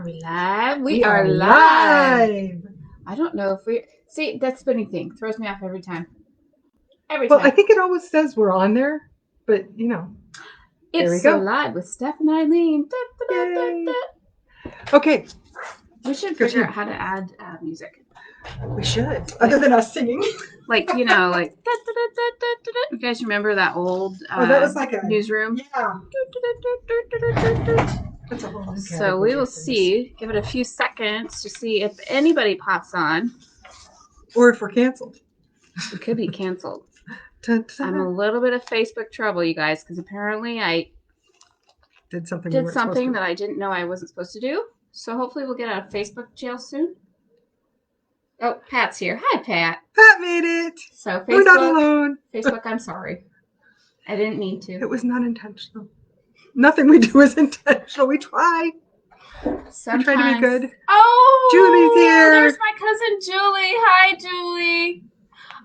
Are we live? We are live. I don't know if we... See, that spinning thing throws me off every time. Well, I think it always says we're on there, but, you know. It's so live with Steph and Eileen. Okay. We should figure out how to add music. We should. Other than us singing. Like, you know, like... You guys remember that old that was like a newsroom? Yeah. That's a whole so we will see. Give it a few seconds to see if anybody pops on. Or if we're canceled. We could be canceled. I'm a little bit of Facebook trouble, you guys, because apparently I did something that I didn't know I wasn't supposed to do. So hopefully we'll get out of Facebook jail soon. Oh, Pat's here. Hi, Pat. Pat made it. So Facebook, we're not alone. Facebook, I'm sorry. I didn't mean to. It was not intentional. Nothing we do is intentional. We try. Sometimes. We try to be good. Oh, Julie's here. There's my cousin Julie. Hi, Julie.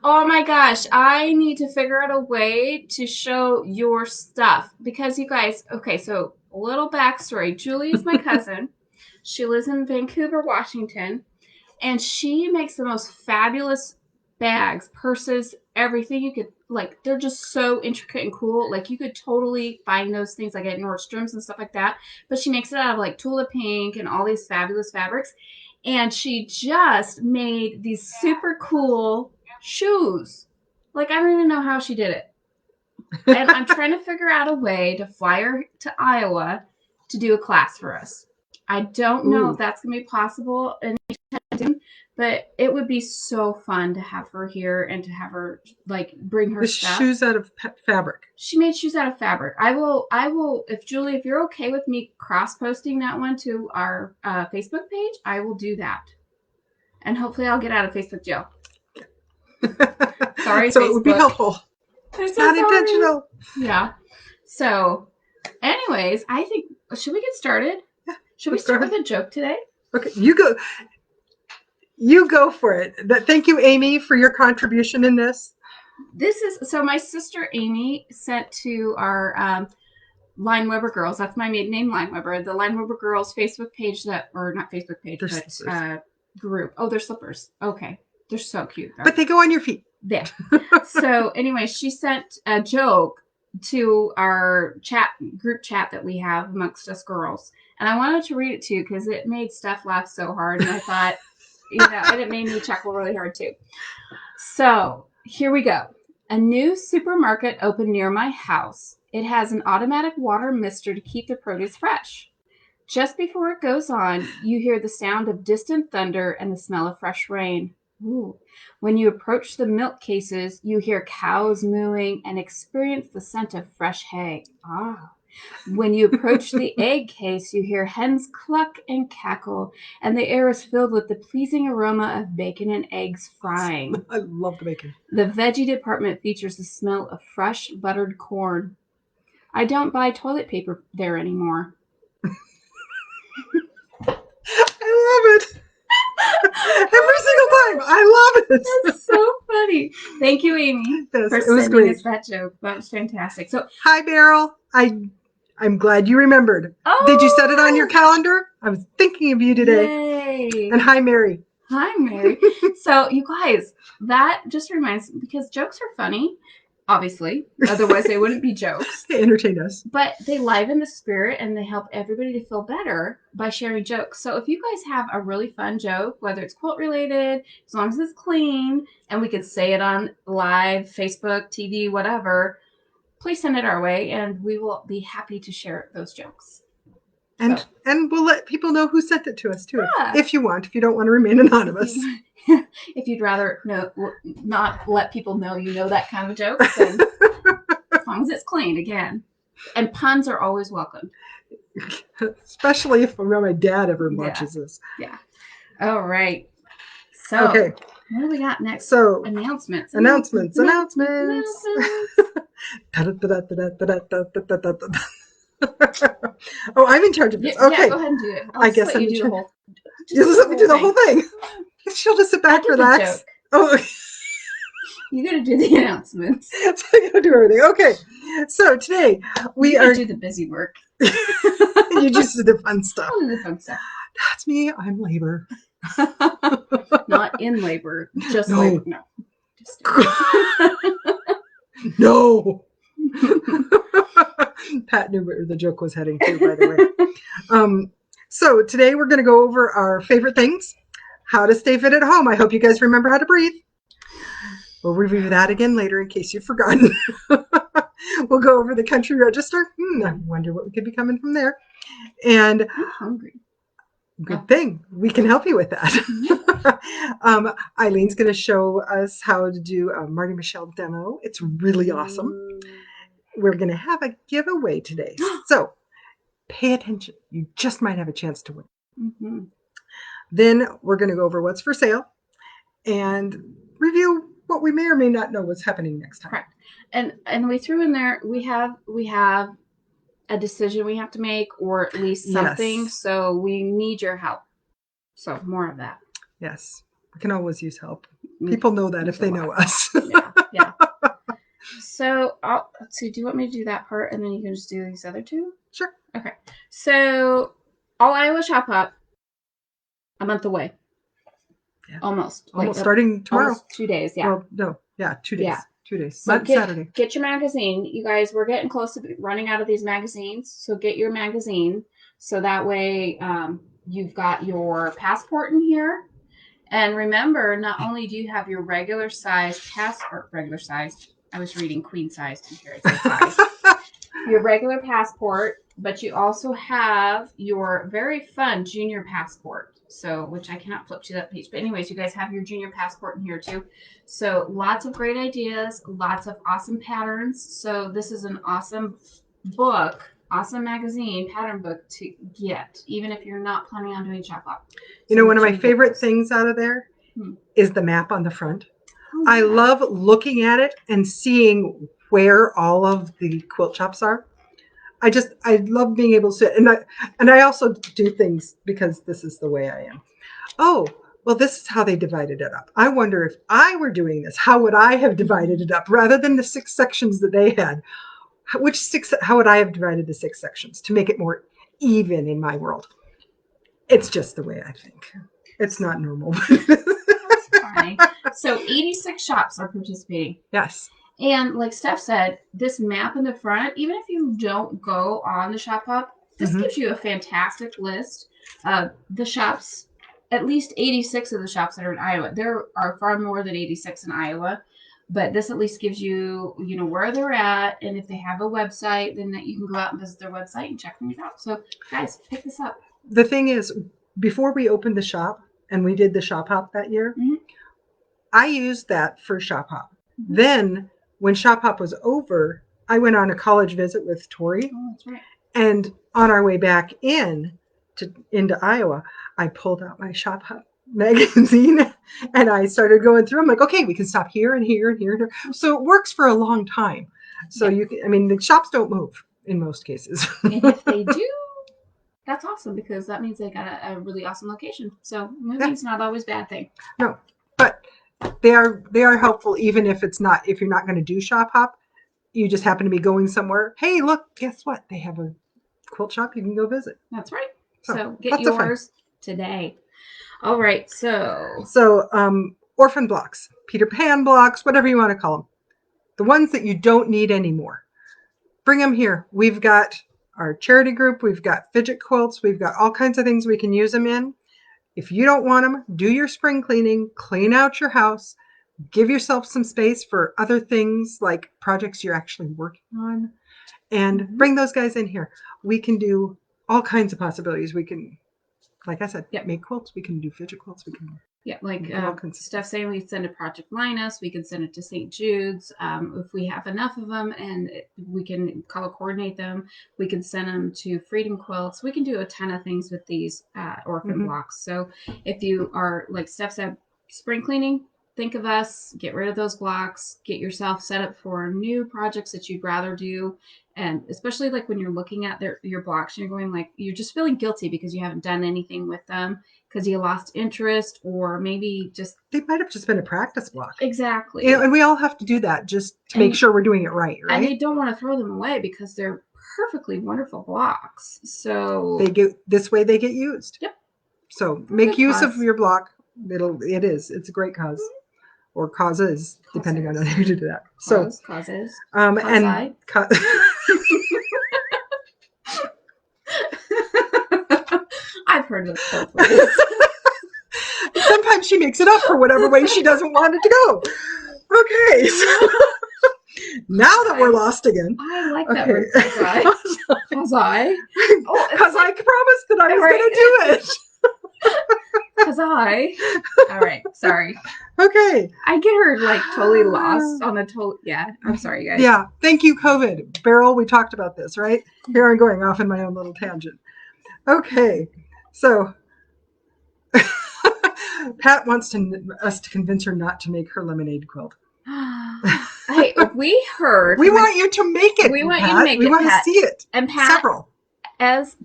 Oh my gosh, I need to figure out a way to show your stuff because you guys, okay, so a little backstory. Julie is my cousin. She lives in Vancouver, Washington, and she makes the most fabulous bags, purses, everything you could, like, they're just so intricate and cool. Like, you could totally find those things, like, at Nordstrom's and stuff like that, but she makes it out of, like, Tula Pink and all these fabulous fabrics, and she just made these super cool shoes. Like, I don't even know how she did it. And I'm trying to figure out a way to fly her to Iowa to do a class for us. I don't know if that's going to be possible anytime soon, but it would be so fun to have her here and to have her, like, bring her stuff. Shoes out of fabric. She made shoes out of fabric. I will, if Julie, if you're okay with me cross-posting that one to our Facebook page, I will do that. And hopefully I'll get out of Facebook jail. Sorry, so Facebook. It would be helpful. It's not intentional. Yeah. So, anyways, I think, should we get started? Yeah. Should we start with a joke today? Okay, you go. You go for it. Thank you, Amy, for your contribution in this. This is, so my sister Amy sent to our Line Weber Girls. That's my maiden name, Line Weber. The Line Weber Girls Facebook page or not Facebook page, but group. Oh, they're slippers. Okay. They're so cute. But they go on your feet. There. So anyway, she sent a joke to our group chat that we have amongst us girls. And I wanted to read it to you because it made Steph laugh so hard. And I thought, and it made me chuckle really hard too. So here we go. A new supermarket opened near my house. It has an automatic water mister to keep the produce fresh. Just before it goes on, you hear the sound of distant thunder and the smell of fresh rain. Ooh. When you approach the milk cases, you hear cows mooing and experience the scent of fresh hay. Ah. When you approach the egg case, you hear hens cluck and cackle, and the air is filled with the pleasing aroma of bacon and eggs frying. I love the bacon. The veggie department features the smell of fresh buttered corn. I don't buy toilet paper there anymore. I love it. Every single time. I love it. That's so funny. Thank you, Amy, for sending us that joke. That was fantastic. So, hi, Beryl. I'm glad you remembered. Oh, did you set it on your calendar? I was thinking of you today. Yay. And hi, Mary. Hi, Mary. So, you guys, that just reminds me, because jokes are funny, obviously. Otherwise, they wouldn't be jokes. They entertain us. But they liven the spirit and they help everybody to feel better by sharing jokes. So if you guys have a really fun joke, whether it's quote related, as long as it's clean, and we could say it on live, Facebook, TV, whatever, please send it our way and we will be happy to share those jokes. And we'll let people know who sent it to us too, yeah. if you want, if you don't want to remain anonymous. If you'd rather not let people know you know that kind of joke, then as long as it's clean, again. And puns are always welcome. Especially if my dad ever watches this. Yeah. All right. So, okay. What do we got next? So, announcements. Oh, I'm in charge of this. Okay. Yeah, go ahead and do it. I guess I'm in charge. Just let me do the whole thing. She'll just sit back, relax. Oh, you gotta do the announcements. So I gotta do everything. Okay. So today we are do the busy work. You just do the fun stuff. I'll do the fun stuff. That's me. I'm labor. Not in labor, just No. labor. No. Just No. Pat knew where the joke was heading to, by the way. So today we're going to go over our favorite things, how to stay fit at home. I hope you guys remember how to breathe. We'll review that again later in case you've forgotten. We'll go over the country register. I wonder what could be coming from there. And I'm hungry. Good thing. We can help you with that. Eileen's going to show us how to do a Marty Michelle demo. It's really awesome. We're going to have a giveaway today. So pay attention. You just might have a chance to win. Mm-hmm. Then we're going to go over what's for sale and review what we may or may not know what's happening next time. Correct. And we threw in there, we have a decision we have to make, or at least something. Yes. So we need your help. So more of that. Yes. We can always use help. People know that if they know us. Yeah. So let's see. Do you want me to do that part and then you can just do these other two? Sure. Okay. So all Iowa Shop Up, a month away. Yeah. Almost starting tomorrow. Almost 2 days. Yeah. Well, no. Yeah. 2 days. Yeah. 2 days. So Not Saturday. Get your magazine. You guys, we're getting close to running out of these magazines. So get your magazine. So that way you've got your passport in here. And remember, not only do you have your regular size passport, I was reading queen size in here. It says size. Your regular passport, but you also have your very fun junior passport. So, which I cannot flip to that page. But anyways, you guys have your junior passport in here too. So lots of great ideas, lots of awesome patterns. So this is an awesome book, awesome magazine, pattern book to get, even if you're not planning on doing Shop Up. You know, one of my favorite things out of there is the map on the front. Oh, yeah. I love looking at it and seeing where all of the quilt shops are. I love being able to, and I also do things because this is the way I am. Oh, well, this is how they divided it up. I wonder if I were doing this, how would I have divided it up rather than the 6 sections that they had? How would I have divided the 6 sections to make it more even in my world? It's just the way I think. It's not normal. That's fine. So 86 shops are participating. Yes. And like Steph said, this map in the front, even if you don't go on the Shop Up, this gives you a fantastic list of the shops, at least 86 of the shops that are in Iowa. There are far more than 86 in Iowa, but this at least gives you, where they're at. And if they have a website, then that you can go out and visit their website and check things out. So guys, pick this up. The thing is, before we opened the shop and we did the Shop Hop that year, I used that for Shop Hop. Then when Shop Hop was over, I went on a college visit with Tori. Oh, that's right. And on our way back into Iowa, I pulled out my Shop Hop magazine and I started going through. I'm like, okay, we can stop here and here and here and here. So it works for a long time. So the shops don't move in most cases. And if they do, that's awesome because that means they got a really awesome location. So moving's not always a bad thing. No, but they are helpful even if you're not going to do Shop Hop. You just happen to be going somewhere. Hey, look, guess what? They have a quilt shop you can go visit. That's right. So get yours today. All right. So Orphan Blocks, Peter Pan blocks, whatever you want to call them. The ones that you don't need anymore. Bring them here. We've got our charity group. We've got fidget quilts. We've got all kinds of things we can use them in. If you don't want them, do your spring cleaning, clean out your house, give yourself some space for other things like projects you're actually working on, and bring those guys in here. We can do all kinds of possibilities. We can, like I said, make quilts. We can do fidget quilts. We can. Yeah, like Steph saying, we send a Project Linus. We can send it to St. Jude's. If we have enough of them and we can color coordinate them, we can send them to Freedom Quilts. We can do a ton of things with these orphan blocks. So if you are, like Steph said, spring cleaning, think of us, get rid of those blocks, get yourself set up for new projects that you'd rather do. And especially like when you're looking at your blocks and you're going like, you're just feeling guilty because you haven't done anything with them because you lost interest, or maybe just they might have just been a practice block. Exactly. And we all have to do that just to make sure we're doing it right. And you don't want to throw them away because they're perfectly wonderful blocks. So they get used. Yep. So make Good use cause. of your block. It's a great cause, or causes, depending on how you do that. Causes. And I've heard it both ways. sometimes she makes it up for whatever way she doesn't want it to go. Okay, so now that we're lost again. I like that word, cause I. Oh, because I promised that I was going to do it. Cause I. All right, sorry. Okay. I get her like totally lost on a total. Yeah, I'm sorry, guys. Yeah, thank you, COVID. Beryl, we talked about this, right? Here I'm going off in my own little tangent. Okay, so Pat wants us to convince her not to make her lemonade quilt. Hey, we heard. We want you to make it. We want Pat. you to make it. We want Pat. to see it. And Pat, several. As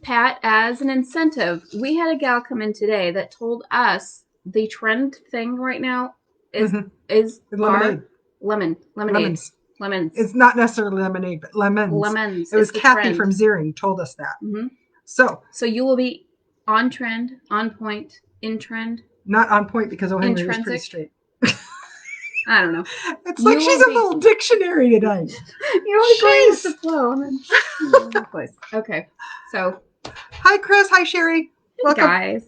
an incentive, we had a gal come in today that told us the trend thing right now is lemonade. Lemons. It's not necessarily lemonade, but lemons. It was Kathy trend. from Ziering told us that. Mm-hmm. So you will be on trend, on point, in trend. Not on point because O'Henry was pretty straight. I don't know. It's like she's a little dictionary tonight. You're only going with the flow. And then, okay. So. Hi, Chris. Hi, Sherry. Welcome. Guys.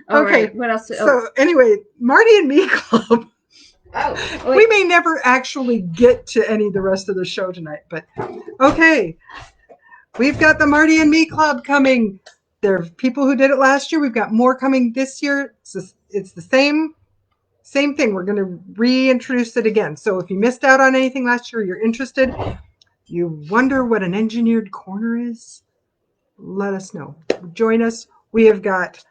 Okay. Right. What else? So anyway, Marty and Me Club. Oh. We may never actually get to any of the rest of the show tonight, but okay. We've got the Marty and Me Club coming. There are people who did it last year. We've got more coming this year. It's the same thing. We're going to reintroduce it again. So if you missed out on anything last year, you're interested, you wonder what an engineered corner is, let us know. Join us. We have got,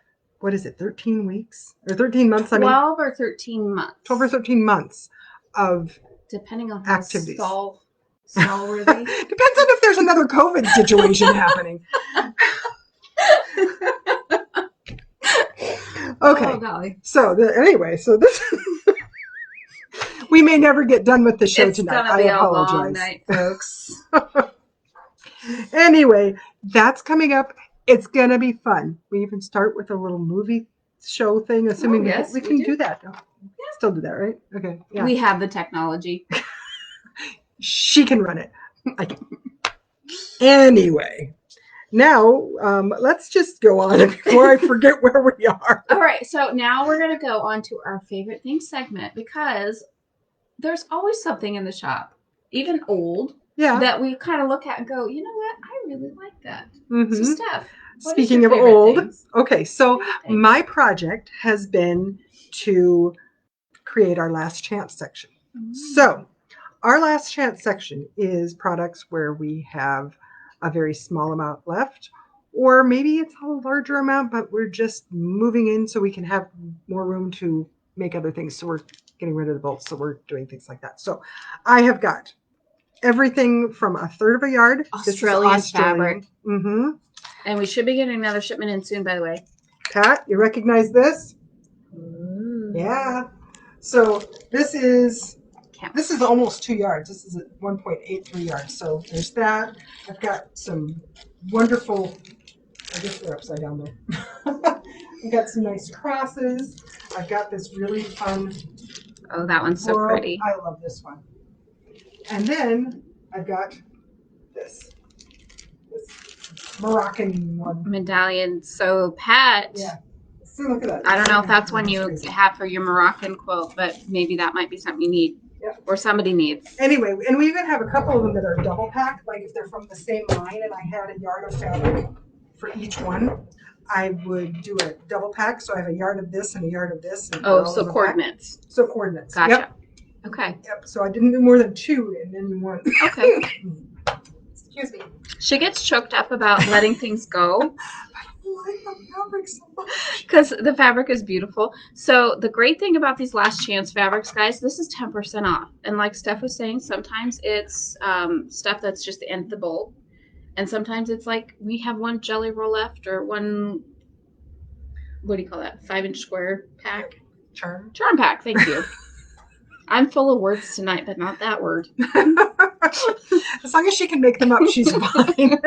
13 weeks? Or 13 months? 12 or 13 months. 12 or 13 months of depending on how activities. Stall-worthy. Depends on if there's another COVID situation happening. Okay. Oh, golly. So this we may never get done with the show tonight. I apologize. A long night, folks. Anyway, that's coming up. It's gonna be fun. We even start with a little movie show thing, assuming we can do that. Yeah. Still do that, right? Okay. Yeah. We have the technology. She can run it. I can. Anyway. Now, let's just go on before I forget where we are. All right, so now we're going to go on to our favorite things segment because there's always something in the shop, even old, that we kind of look at and go, you know what? I really like that. Mm-hmm. So, Steph, speaking of old, okay, so my project has been to create our last chance section. Mm-hmm. So, our last chance section is products where we have a very small amount left, or maybe it's a larger amount, but we're just moving in so we can have more room to make other things. So we're getting rid of the bolts. So we're doing things like that. So I have got everything from 1/3 of a yard. Australian fabric. Mm-hmm. And we should be getting another shipment in soon, by the way. Pat, you recognize this? Yeah. So this is almost 2 yards. This is 1.83 yards. So there's that. I've got some wonderful, I guess they're upside down there. I've got some nice crosses. I've got this really fun. Oh, that one's so pretty. I love this one. And then I've got this Moroccan one. Medallion. So Pat. Yeah. See, look at that. I don't know if that's one you have for your Moroccan quilt, but maybe that might be something you need. Yep. Or somebody needs. Anyway, and we even have a couple of them that are double packed, like if they're from the same line and I had a yard of fabric for each one, I would do a double pack. So I have a yard of this and a yard of this. And so coordinates. Pack. So coordinates. Gotcha. Yep. Okay. Yep. So I didn't do more than 2 and then 1. Okay. Excuse me. She gets choked up about letting things go. I like the fabric so much. Because the fabric is beautiful. So the great thing about these last chance fabrics, guys, this is 10% off. And like Steph was saying, sometimes it's stuff that's just the end of the bolt. And sometimes it's like we have one jelly roll left or one, what do you call that? 5-inch square pack? Charm pack. Thank you. I'm full of words tonight, but not that word. As long as she can make them up, she's fine.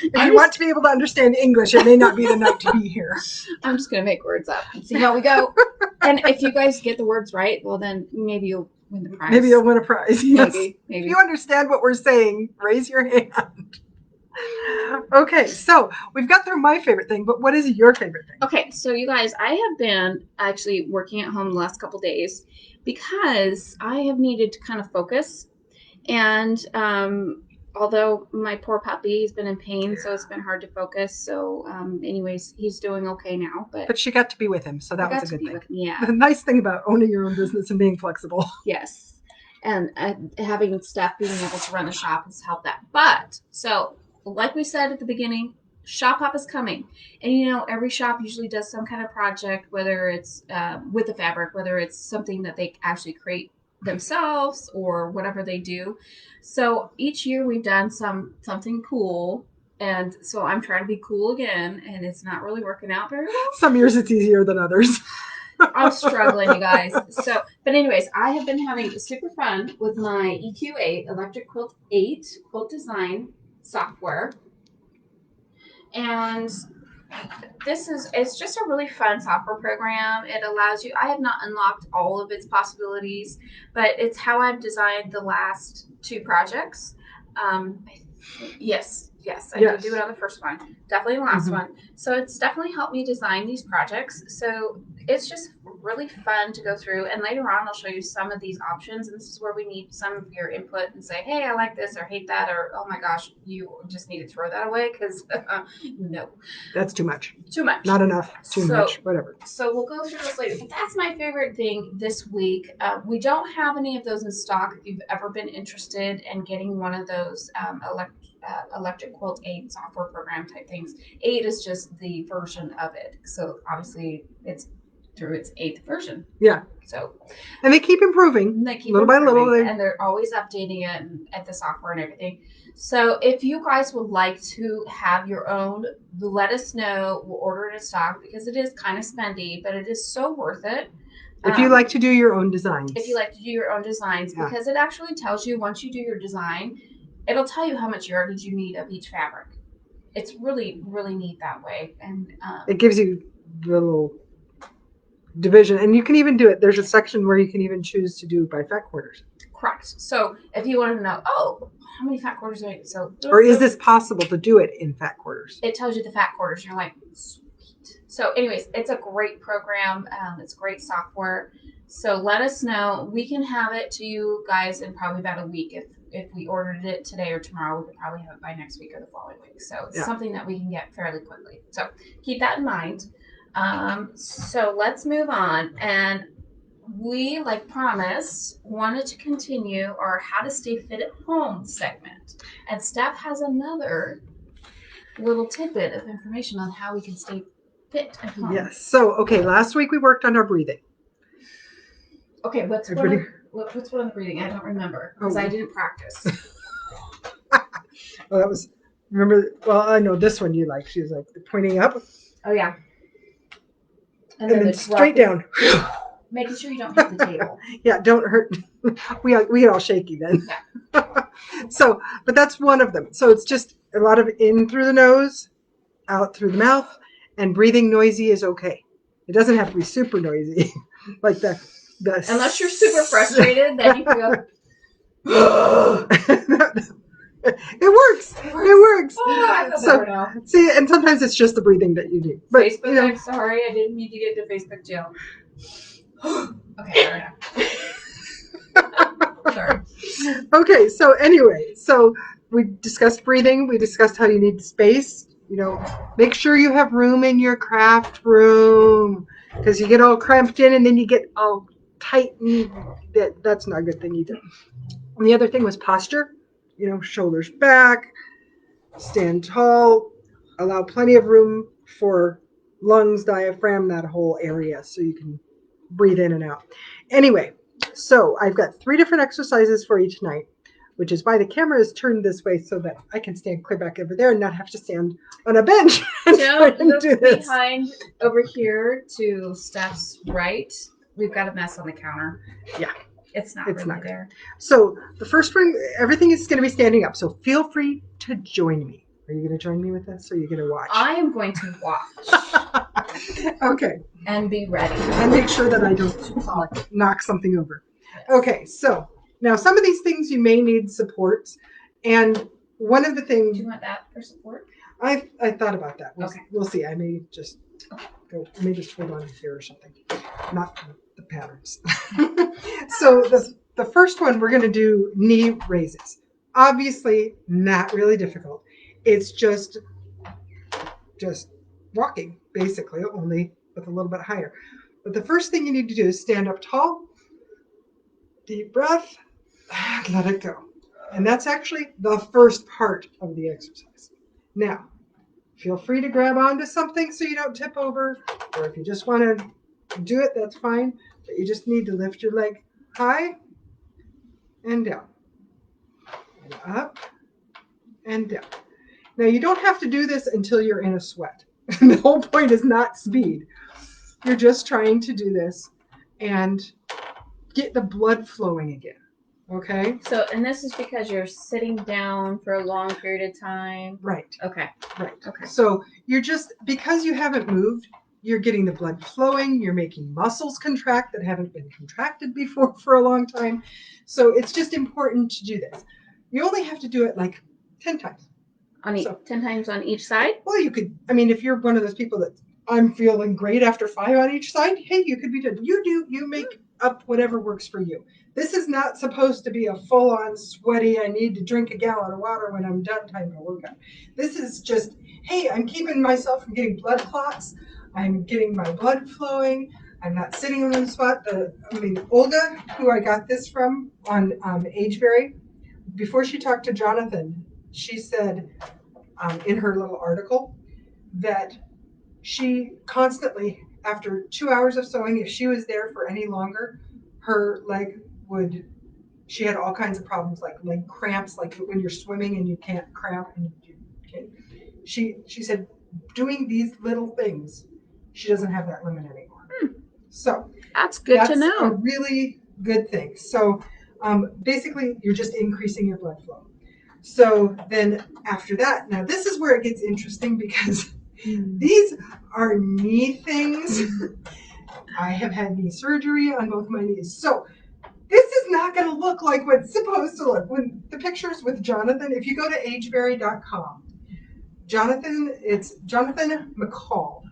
If you want to be able to understand English, it may not be the night to be here. I'm just going to make words up and see how we go. And if you guys get the words right, well, then maybe you'll win the prize. Maybe you'll win a prize. Yes. Maybe. If you understand what we're saying, raise your hand. Okay, so we've got through my favorite thing, but what is your favorite thing? Okay, so you guys, I have been actually working at home the last couple days because I have needed to kind of focus. And although my poor puppy, he's been in pain, so it's been hard to focus. So anyways, he's doing okay now. But she got to be with him, so that was a good thing. Yeah. The nice thing about owning your own business and being flexible. Yes. And having Steph being able to run the shop has helped that. But, so, like we said at the beginning, Shop Hop is coming. And you know, every shop usually does some kind of project, whether it's with the fabric, whether it's something that they actually create themselves or whatever they do. So each year we've done something cool. And so I'm trying to be cool again, and it's not really working out very well. Some years it's easier than others. I'm struggling, you guys. So, but anyways, I have been having super fun with my EQ8 Electric Quilt 8 quilt design software. And it's just a really fun software program. It allows you, I have not unlocked all of its possibilities, but it's how I've designed the last 2 projects. Yes, I did do it on the first one. Definitely the last one. So it's definitely helped me design these projects. So it's just really fun to go through. And later on, I'll show you some of these options. And this is where we need some of your input and say, hey, I like this or hate that. Or, oh my gosh, you just need to throw that away because no. That's too much. Too much. Not enough. Too much. Whatever. So we'll go through this later. But that's my favorite thing this week. We don't have any of those in stock. If you've ever been interested in getting one of those Electric Quilt 8 software program type things. 8 is just the version of it. So obviously it's through its 8th version. Yeah. So. And they keep improving. Little by little. And they're always updating it at the software and everything. So if you guys would like to have your own, let us know. We'll order it in stock because it is kind of spendy, but it is so worth it. If you like to do your own designs. Because it actually tells you once you do your design, it'll tell you how much yardage you need of each fabric. It's really, really neat that way. And it gives you the little division. And you can even do it. There's a section where you can even choose to do by fat quarters. Correct. So if you want to know, how many fat quarters do I need? Or is this possible to do it in fat quarters? It tells you the fat quarters. You're like, sweet. So anyways, it's a great program. It's great software. So let us know. We can have it to you guys in probably about a week. If we ordered it today or tomorrow, we could probably have it by next week or the following week. So it's something that we can get fairly quickly. So keep that in mind. So let's move on. And we, like promised, wanted to continue our How to Stay Fit at Home segment. And Steph has another little tidbit of information on how we can stay fit at home. Yes. So, okay, last week we worked on our breathing. Okay, what's one of the breathing? I don't remember because I didn't practice. Well, I know this one you like. She was like pointing up. Oh, yeah. And then straight down. Making sure you don't hit the table. Yeah, don't hurt. We get all shaky then. Yeah. So, but that's one of them. So it's just a lot of in through the nose, out through the mouth, and breathing noisy is okay. It doesn't have to be super noisy. Like the unless you're super frustrated, then you feel. It works. Oh, I feel better now. See, and sometimes it's just the breathing that you do. But, Facebook, I'm sorry, I didn't mean to get into Facebook jail. Okay, sorry. Okay, so anyway, we discussed breathing. We discussed how you need space. Make sure you have room in your craft room because you get all cramped in and then you get all tight. And that's not a good thing either. And the other thing was posture. Shoulders back, stand tall, allow plenty of room for lungs, diaphragm, that whole area so you can breathe in and out. Anyway, so I've got 3 different exercises for each night, which is why the camera is turned this way so that I can stand clear back over there and not have to stand on a bench. Look behind over here to Steph's right. We've got a mess on the counter. Yeah. It's not It's really not good. there. So the first one, everything is going to be standing up. So feel free to join me. Are you going to join me with this, or are you going to watch? I am going to watch. Okay. And be ready. And make sure that I don't knock something over. Yes. Okay, so now some of these things you may need supports. And one of the things... Do you want that for support? I thought about that. Okay. We'll see. I may just go, I may just hold on here or something. Not the patterns. So the first one, we're going to do knee raises. Obviously, not really difficult. It's just walking, basically, only with a little bit higher. But the first thing you need to do is stand up tall, deep breath, and let it go. And that's actually the first part of the exercise. Now, feel free to grab onto something so you don't tip over, or if you just want to do it, that's fine. But you just need to lift your leg high and down, and up and down. Now, you don't have to do this until you're in a sweat. The whole point is not speed. You're just trying to do this and get the blood flowing again. Okay? So, and this is because you're sitting down for a long period of time? Right. Okay. Right. Okay. So you're just, because you haven't moved, you're getting the blood flowing, you're making muscles contract that haven't been contracted before for a long time. So it's just important to do this. You only have to do it like 10 times. 10 times on each side? Well, you could, I mean, if you're one of those people that I'm feeling great after 5 on each side, hey, you could be done. You make up whatever works for you. This is not supposed to be a full-on sweaty, I need to drink a gallon of water when I'm done type of workout. This is just, hey, I'm keeping myself from getting blood clots. I'm getting my blood flowing. I'm not sitting in one spot. Olga, who I got this from on Ageberry, before she talked to Jonathan, she said in her little article that she constantly, after 2 hours of sewing, if she was there for any longer, her leg she had all kinds of problems, like leg cramps, like when you're swimming and you can't cramp. And she said, doing these little things, she doesn't have that limit anymore. So that's good to know. That's a really good thing. So basically, you're just increasing your blood flow. So then after that, now this is where it gets interesting because these are knee things. I have had knee surgery on both my knees. So this is not going to look like what it's supposed to look. When the pictures with Jonathan, if you go to ageberry.com, it's Jonathan McCall.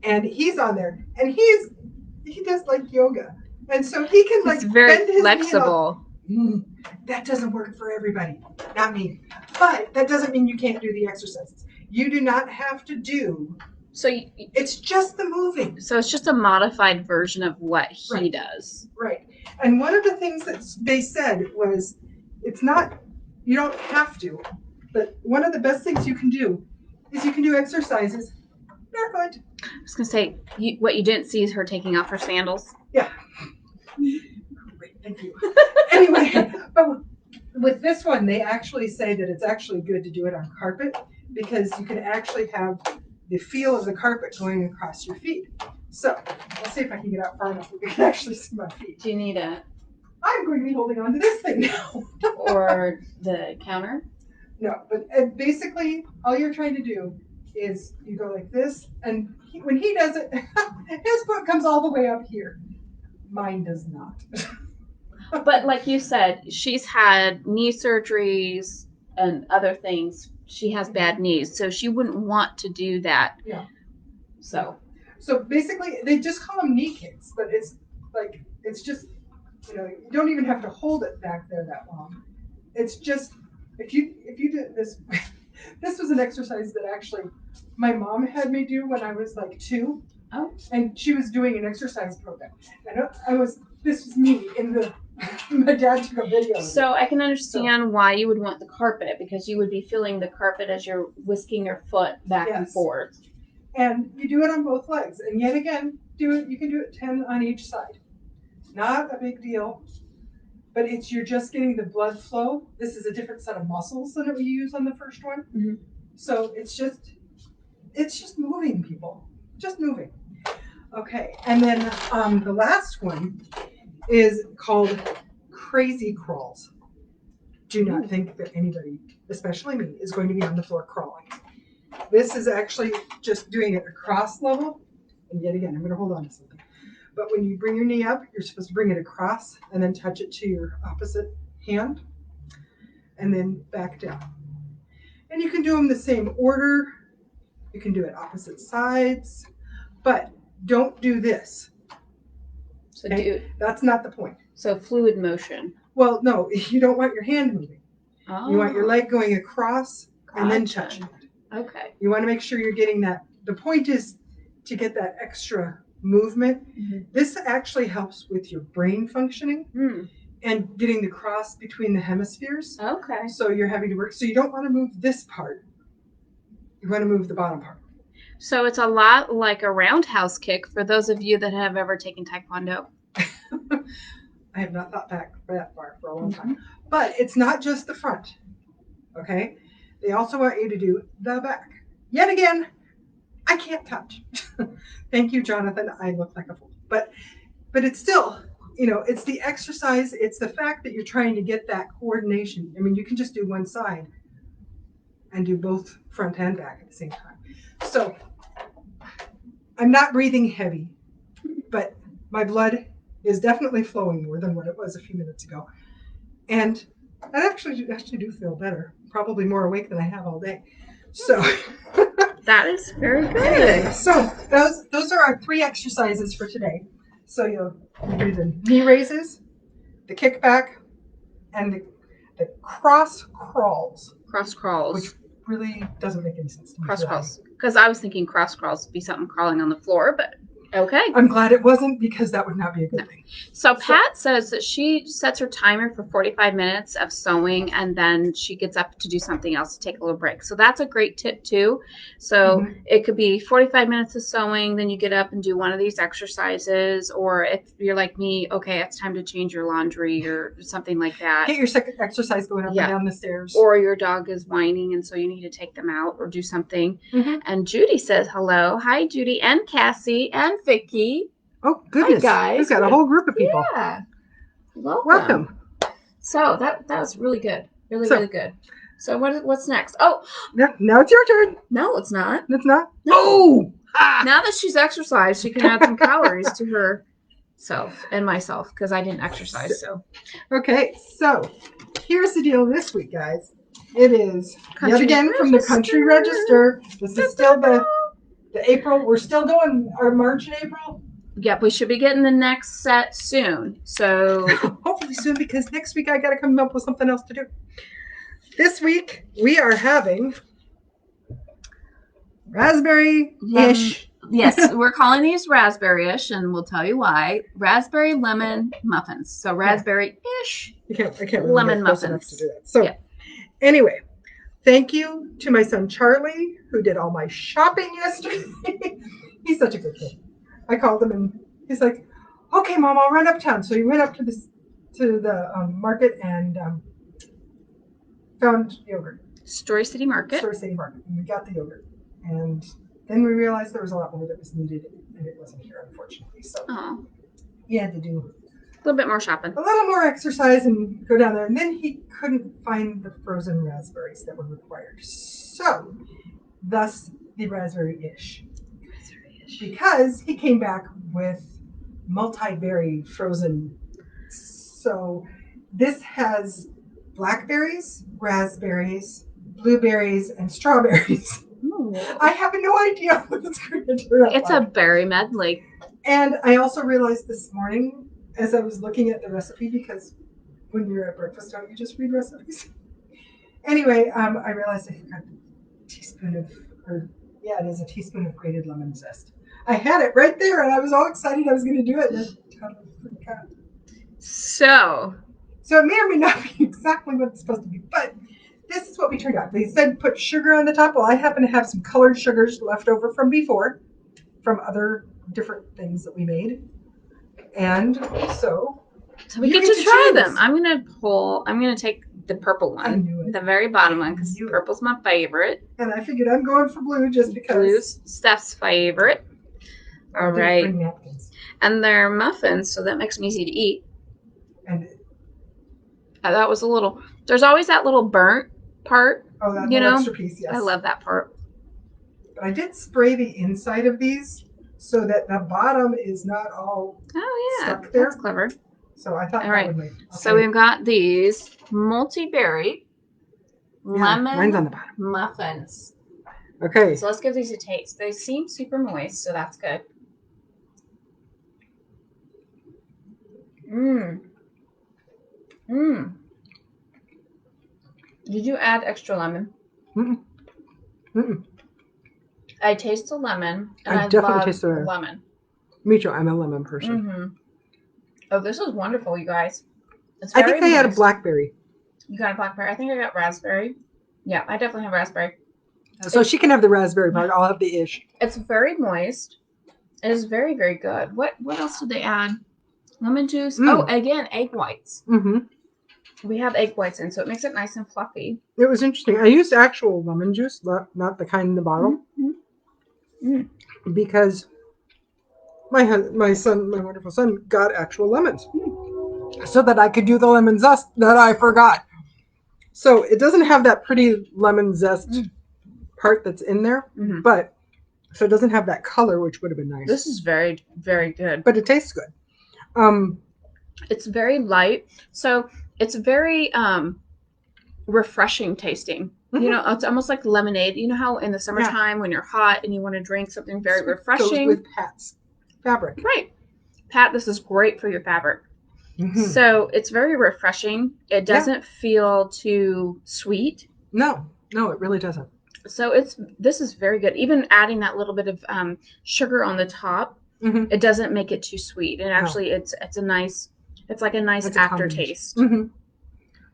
And he's on there. And he does like yoga. And so he can like very bend his flexible. Knee. That doesn't work for everybody. Not me. But that doesn't mean you can't do the exercises. You do not have to do. So it's just the moving. So it's just a modified version of what he does. Right. And one of the things that they said was, it's not, you don't have to, but one of the best things you can do is you can do exercises barefoot. I was going to say, what you didn't see is her taking off her sandals. Yeah. Great, thank you. Anyway, but with this one, they actually say that it's actually good to do it on carpet because you can actually have the feel of the carpet going across your feet. So I'll see if I can get out far enough so we can actually see my feet. Do you need I'm going to be holding on to this thing now. Or the counter? No, but basically all you're trying to do is you go like this, and when he does it, his foot comes all the way up here. Mine does not. But like you said, she's had knee surgeries and other things. She has bad knees, so she wouldn't want to do that. Yeah. So basically, they just call them knee kicks, but it's just, you don't even have to hold it back there that long. It's just, if you did this, this was an exercise that actually my mom had me do when I was like 2. Oh. And she was doing an exercise program. And this was me in the, my dad took a video. So I can understand why you would want the carpet, because you would be feeling the carpet as you're whisking your foot back and forth. And you do it on both legs. And yet again, you can do it 10 on each side. Not a big deal, but you're just getting the blood flow. This is a different set of muscles than we use on the first one. Mm-hmm. So it's just moving, people. Just moving. Okay, and then the last one is called crazy crawls. Do not think that anybody, especially me, is going to be on the floor crawling. This is actually just doing it across level. And yet again, I'm going to hold on to something. But when you bring your knee up, you're supposed to bring it across and then touch it to your opposite hand and then back down. And you can do them the same order. You can do it opposite sides, but don't do this. So okay? That's not the point. So fluid motion. Well, no, you don't want your hand moving. Oh. You want your leg going across and then touching it. Okay. You want to make sure you're getting that. The point is to get that extra movement. Mm-hmm. This actually helps with your brain functioning and getting the cross between the hemispheres. Okay. So you're having to work. So you don't want to move this part. You want to move the bottom part. So it's a lot like a roundhouse kick for those of you that have ever taken Taekwondo. I have not thought back that far for a long time. But it's not just the front. Okay? They also want you to do the back. Yet again, I can't touch. Thank you, Jonathan. I look like a fool. But it's still, it's the exercise. It's the fact that you're trying to get that coordination. I mean, you can just do one side and do both front and back at the same time. So I'm not breathing heavy, but my blood is definitely flowing more than what it was a few minutes ago. And I actually do feel better, probably more awake than I have all day. So that is very good. Anyway, so those are our 3 exercises for today. So you do the knee raises, the kickback, and the cross crawls. Cross crawls. Which really doesn't make any sense to me. Cross crawls. Because I was thinking cross crawls would be something crawling on the floor, but okay. I'm glad it wasn't, because that would not be a good thing. So Pat says that she sets her timer for 45 minutes of sewing, and then she gets up to do something else to take a little break. So that's a great tip too. So it could be 45 minutes of sewing, then you get up and do one of these exercises, or if you're like me, okay, it's time to change your laundry or something like that. Get your second exercise going up and down the stairs. Or your dog is whining, and so you need to take them out or do something. And Judy says hello. Hi, Judy and Cassie and Vicky. Oh, goodness. Hi, guys. We've got a whole group of people. Yeah. Welcome. So that was really good. Really good. So what's next? Oh. Now it's your turn. No, it's not. It's not? No. Oh! Now that she's exercised, she can add some calories to herself and myself, because I didn't exercise. So. Okay, so here's the deal this week, guys. It is yet again from the Country Register. This is still the April. We're still doing our March and April. Yep, we should be getting the next set soon. So hopefully soon, because next week I got to come up with something else to do. This week we are having raspberry-ish. Yes, we're calling these raspberry-ish, and we'll tell you why. Raspberry lemon muffins. So raspberry-ish. I can't lemon muffins to do that. So anyway, thank you to my son Charlie, who did all my shopping yesterday. He's such a good kid. I called him and he's like, "Okay, Mom, I'll run uptown." So he went up to the market and found yogurt. Story City Market. And we got the yogurt. And then we realized there was a lot more that was needed, and it wasn't here, unfortunately. So he had to do a little bit more shopping, a little more exercise, and go down there. And then he couldn't find the frozen raspberries that were required. So, thus the raspberry-ish. Because he came back with multi-berry frozen. So this has blackberries, raspberries, blueberries, and strawberries. Ooh. I have no idea what it's going to turn out. It's like a berry medley. And I also realized this morning, as I was looking at the recipe, because when you're at breakfast, don't you just read recipes? Anyway, I realized I forgot a teaspoon of, it is a teaspoon of grated lemon zest. I had it right there, and I was all excited I was going to do it, and I totally forgot. So it may or may not be exactly what it's supposed to be, but this is what we turned out. They said put sugar on the top. Well, I happen to have some colored sugars left over from before, from other different things that we made. And so we get to try them. I'm going to take the purple one, the very bottom one, because purple's my favorite. And I figured I'm going for blue just because. Blue's Steph's favorite. All right. And they're muffins, so that makes them easy to eat. That was a little, there's always that little burnt part. Oh, that you little know, extra piece, yes. I love that part. But I did spray the inside of these so that the bottom is not all stuck there. That's clever. So I thought All that right. would make. Okay. So we've got these multi-berry mine's on the lemon bottom. muffins. Okay. So let's give these a taste. They seem super moist, so that's good. Did you add extra lemon? Mm-mm. Mm-mm. I taste the lemon, and I definitely love taste the the lemon. Me too. I'm a lemon person. Mm-hmm. Oh, this is wonderful, you guys. It's I very think they had a moist. blackberry. You got a blackberry. I think I got raspberry. Yeah, I definitely have raspberry. So she can have the raspberry part. I'll have the ish. It's very moist. It is very, very good. What else did they add? Lemon juice. Oh, again, egg whites. Mm-hmm. We have egg whites in, so it makes it nice and fluffy. It was interesting. I used actual lemon juice, not the kind in the bottle, because my wonderful son, got actual lemons, so that I could do the lemon zest that I forgot. So it doesn't have that pretty lemon zest part that's in there, but so it doesn't have that color, which would have been nice. This is very, very good. But it tastes good. It's very light, so it's very refreshing tasting. You know, it's almost like lemonade. You know how in the summertime when you're hot and you want to drink something very refreshing? Goes with Pat's fabric. Right. Pat, this is great for your fabric. So it's very refreshing. It doesn't feel too sweet. No, it really doesn't. So this is very good. Even adding that little bit of sugar on the top, it doesn't make it too sweet. And actually, it's a nice. It's like a nice aftertaste. Well,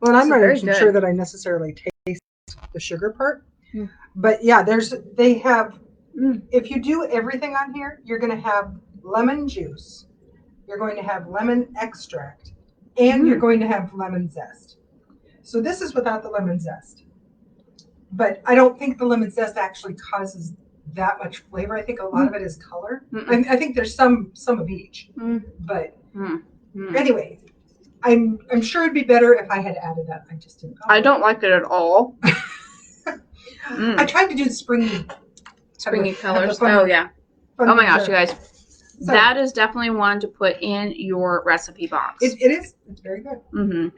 and I'm not even sure that I necessarily taste the sugar part, but yeah, they have. If you do everything on here, you're going to have lemon juice, you're going to have lemon extract, and you're going to have lemon zest. So this is without the lemon zest, but I don't think the lemon zest actually causes that much flavor. I think a lot of it is color. I think there's some of each, but. Anyway, I'm sure it'd be better if I had added that. I just didn't. I don't like it at all. I tried to do the springy colors. Oh yeah. Oh my gosh, you guys. So, that is definitely one to put in your recipe box. It is. It's very good.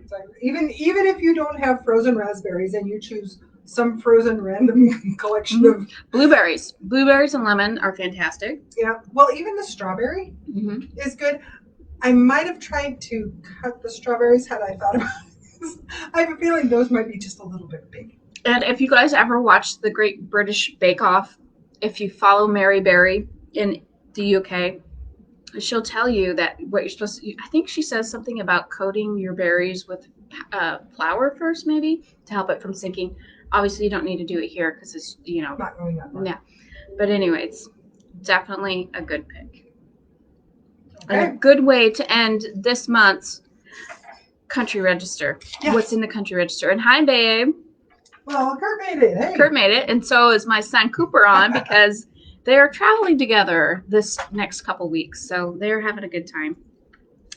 So even if you don't have frozen raspberries and you choose some frozen random collection of blueberries and lemon are fantastic. Yeah. Well, even the strawberry is good. I might have tried to cut the strawberries had I thought about this. I have a feeling those might be just a little bit big. And if you guys ever watched the Great British Bake Off, if you follow Mary Berry in the UK, she'll tell you that what you're supposed to. I think she says something about coating your berries with flour first, maybe to help it from sinking. Obviously, you don't need to do it here because it's not really that much. Yeah, but anyway, it's definitely a good pick. And a good way to end this month's country register. Yes. What's in the country register? And hi, babe. Well, Kurt made it. Hey. Kurt made it, and so is my son Cooper on because they are traveling together this next couple weeks. So they're having a good time.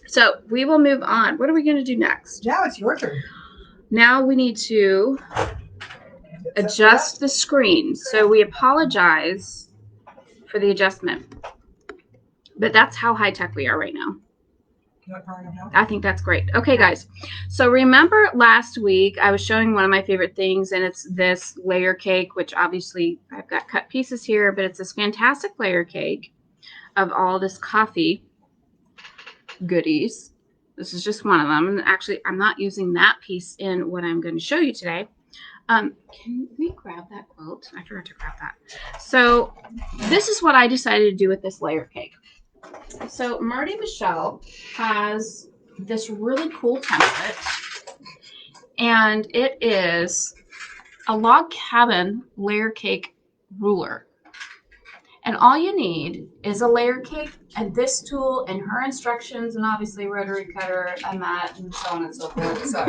So we will move on. What are we going to do next? Now it's your turn. Now we need to adjust the screen. So we apologize for the adjustment. But that's how high-tech we are right now. I think that's great. Okay, guys. So remember last week I was showing one of my favorite things, and it's this layer cake, which obviously I've got cut pieces here, but it's this fantastic layer cake of all this coffee goodies. This is just one of them. And actually, I'm not using that piece in what I'm going to show you today. Can we grab that quilt? I forgot to grab that. So this is what I decided to do with this layer cake. So Marty Michelle has this really cool template, and it is a log cabin layer cake ruler. And all you need is a layer cake and this tool and her instructions, and obviously rotary cutter and that and so on and so forth. So,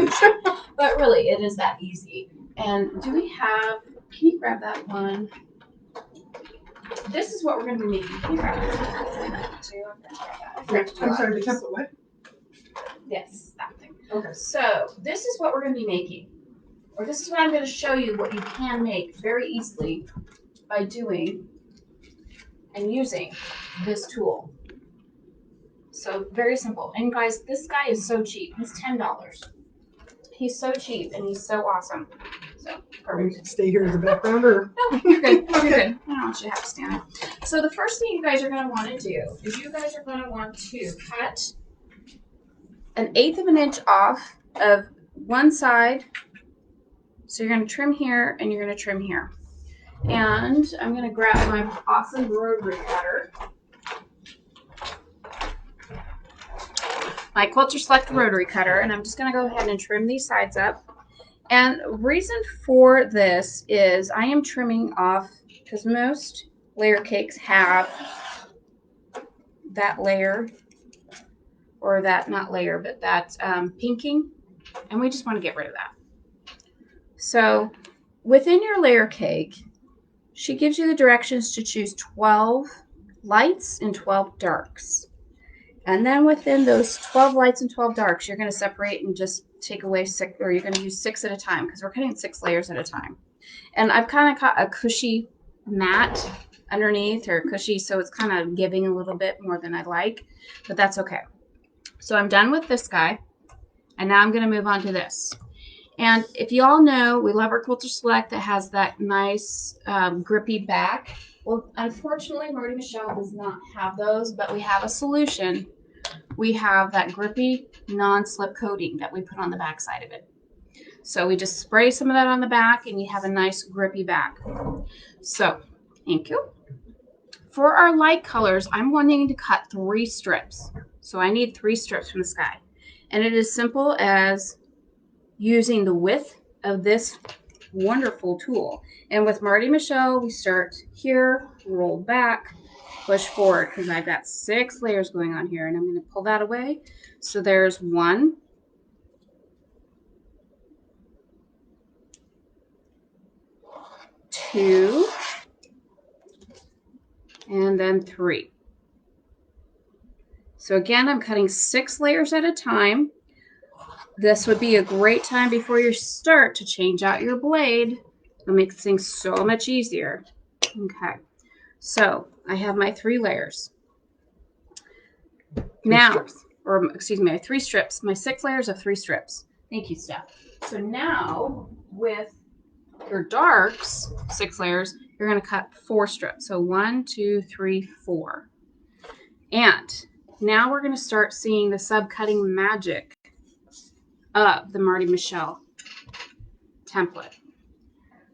but really, it is that easy. And do we have? Can you grab that one? This is what we're going to be making. Can you grab that? I'm sorry, the template what? Yes, that thing. Okay. So this is what we're going to be making. Or this is what I'm going to show you what you can make very easily by doing and using this tool. So very simple. And guys, this guy is so cheap. He's $10. He's so cheap and he's so awesome. So perfect. Stay here in the background, or no, you're good. You're good. I don't want you to have to stand up. So the first thing you guys are going to want to do is you guys are going to want to cut 1/8 of an inch off of one side. So you're going to trim here and you're going to trim here. And I'm going to grab my awesome rotary cutter. My Quilter Select rotary cutter, and I'm just going to go ahead and trim these sides up. And reason for this is I am trimming off, because most layer cakes have that layer, or that, not layer, but that pinking, and we just want to get rid of that. So within your layer cake, she gives you the directions to choose 12 lights and 12 darks. And then within those 12 lights and 12 darks, you're going to separate and just take away 6, or you're going to use 6 at a time, because we're cutting 6 layers at a time. And I've kind of got a cushy mat underneath, or cushy, so it's kind of giving a little bit more than I like, but that's okay. So I'm done with this guy, and now I'm going to move on to this. And if you all know, we love our Quilter Select that has that nice grippy back. Well, unfortunately, Marty Michelle does not have those, but we have a solution. We have that grippy non-slip coating that we put on the back side of it. So we just spray some of that on the back, and you have a nice grippy back. So, thank you. For our light colors, I'm wanting to cut 3 strips. So I need 3 strips from the sky. And it is simple as using the width of this wonderful tool. And with Marty Michelle, we start here, roll back, push forward, because I've got 6 layers going on here, and I'm going to pull that away. So there's 1, 2, and then 3. So again, I'm cutting 6 layers at a time. This would be a great time before you start to change out your blade. It'll make things so much easier. Okay, so I have my 3 layers. Now, or excuse me, 3 strips. My 6 layers of 3 strips. Thank you, Steph. So now with your darks, 6 layers, you're going to cut 4 strips. So 1, 2, 3, 4. And now we're going to start seeing the sub-cutting magic of the Marty Michelle template.